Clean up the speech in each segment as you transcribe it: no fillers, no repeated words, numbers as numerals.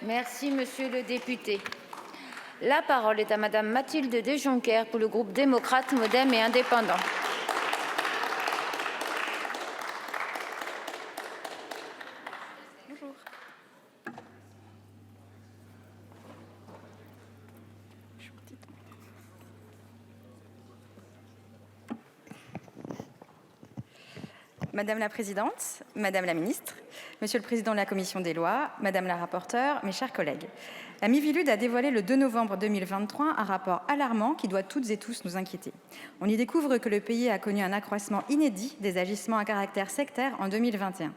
Merci, monsieur le député. La parole est à madame Mathilde Desjonquers pour le groupe démocrate, modem et indépendant. Bonjour. Madame la Présidente, Madame la Ministre, Monsieur le Président de la Commission des lois, Madame la rapporteure, mes chers collègues. La Miviludes a dévoilé le 2 novembre 2023 un rapport alarmant qui doit toutes et tous nous inquiéter. On y découvre que le pays a connu un accroissement inédit des agissements à caractère sectaire en 2021.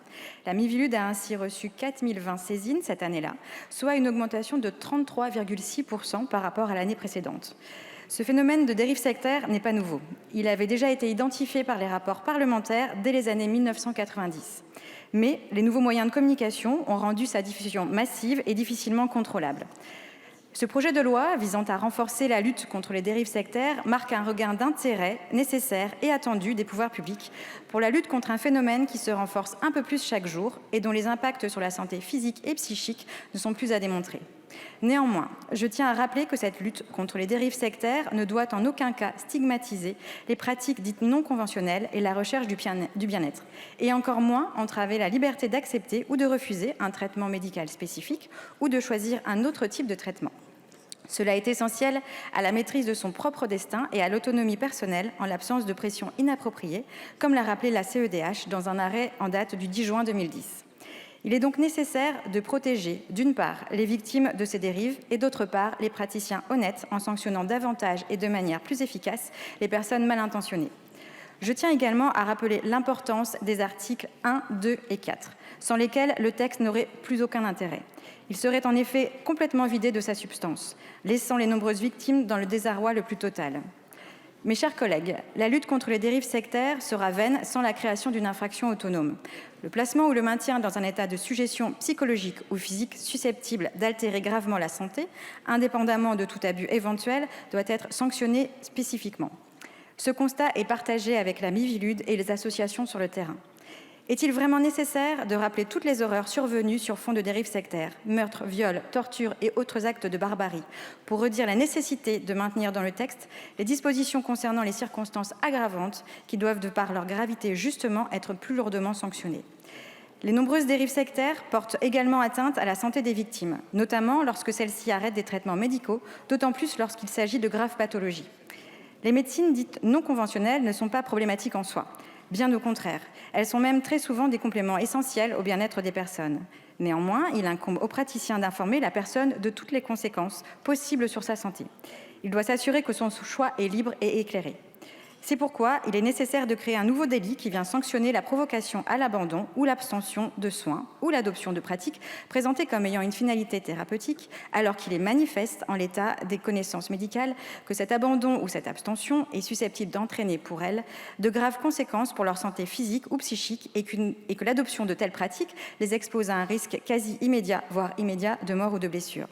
La Miviludes a ainsi reçu 4020 saisines cette année-là, soit une augmentation de 33,6% par rapport à l'année précédente. Ce phénomène de dérive sectaire n'est pas nouveau. Il avait déjà été identifié par les rapports parlementaires dès les années 1990. Mais les nouveaux moyens de communication ont rendu sa diffusion massive et difficilement contrôlable. Ce projet de loi visant à renforcer la lutte contre les dérives sectaires marque un regain d'intérêt nécessaire et attendu des pouvoirs publics pour la lutte contre un phénomène qui se renforce un peu plus chaque jour et dont les impacts sur la santé physique et psychique ne sont plus à démontrer. Néanmoins, je tiens à rappeler que cette lutte contre les dérives sectaires ne doit en aucun cas stigmatiser les pratiques dites non conventionnelles et la recherche du bien-être, et encore moins entraver la liberté d'accepter ou de refuser un traitement médical spécifique ou de choisir un autre type de traitement. Cela est essentiel à la maîtrise de son propre destin et à l'autonomie personnelle en l'absence de pression inappropriée, comme l'a rappelé la CEDH dans un arrêt en date du 10 juin 2010. Il est donc nécessaire de protéger, d'une part, les victimes de ces dérives et d'autre part, les praticiens honnêtes en sanctionnant davantage et de manière plus efficace les personnes mal intentionnées. Je tiens également à rappeler l'importance des articles 1, 2 et 4, sans lesquels le texte n'aurait plus aucun intérêt. Il serait en effet complètement vidé de sa substance, laissant les nombreuses victimes dans le désarroi le plus total. Mes chers collègues, la lutte contre les dérives sectaires sera vaine sans la création d'une infraction autonome. Le placement ou le maintien dans un état de sujétion psychologique ou physique susceptible d'altérer gravement la santé, indépendamment de tout abus éventuel, doit être sanctionné spécifiquement. Ce constat est partagé avec la Miviludes et les associations sur le terrain. Est-il vraiment nécessaire de rappeler toutes les horreurs survenues sur fond de dérives sectaires, meurtres, viols, tortures et autres actes de barbarie, pour redire la nécessité de maintenir dans le texte les dispositions concernant les circonstances aggravantes qui doivent, de par leur gravité, justement être plus lourdement sanctionnées? Les nombreuses dérives sectaires portent également atteinte à la santé des victimes, notamment lorsque celles-ci arrêtent des traitements médicaux, d'autant plus lorsqu'il s'agit de graves pathologies. Les médecines dites non conventionnelles ne sont pas problématiques en soi. Bien au contraire, elles sont même très souvent des compléments essentiels au bien-être des personnes. Néanmoins, il incombe au praticien d'informer la personne de toutes les conséquences possibles sur sa santé. Il doit s'assurer que son choix est libre et éclairé. C'est pourquoi il est nécessaire de créer un nouveau délit qui vient sanctionner la provocation à l'abandon ou l'abstention de soins ou l'adoption de pratiques présentées comme ayant une finalité thérapeutique, alors qu'il est manifeste en l'état des connaissances médicales que cet abandon ou cette abstention est susceptible d'entraîner pour elles de graves conséquences pour leur santé physique ou psychique et que l'adoption de telles pratiques les expose à un risque quasi immédiat, voire immédiat, de mort ou de blessure.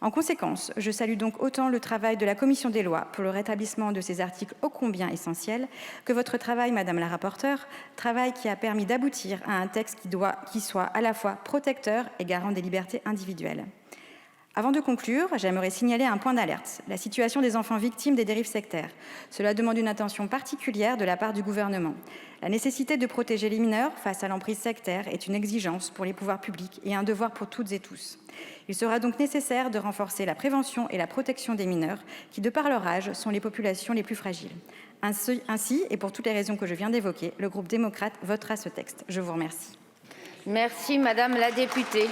En conséquence, je salue donc autant le travail de la Commission des lois pour le rétablissement de ces articles ô combien essentiels que votre travail, Madame la rapporteure, travail qui a permis d'aboutir à un texte qui soit à la fois protecteur et garant des libertés individuelles. Avant de conclure, j'aimerais signaler un point d'alerte, la situation des enfants victimes des dérives sectaires. Cela demande une attention particulière de la part du gouvernement. La nécessité de protéger les mineurs face à l'emprise sectaire est une exigence pour les pouvoirs publics et un devoir pour toutes et tous. Il sera donc nécessaire de renforcer la prévention et la protection des mineurs qui, de par leur âge, sont les populations les plus fragiles. Ainsi, et pour toutes les raisons que je viens d'évoquer, le groupe démocrate votera ce texte. Je vous remercie. Merci, Madame la députée.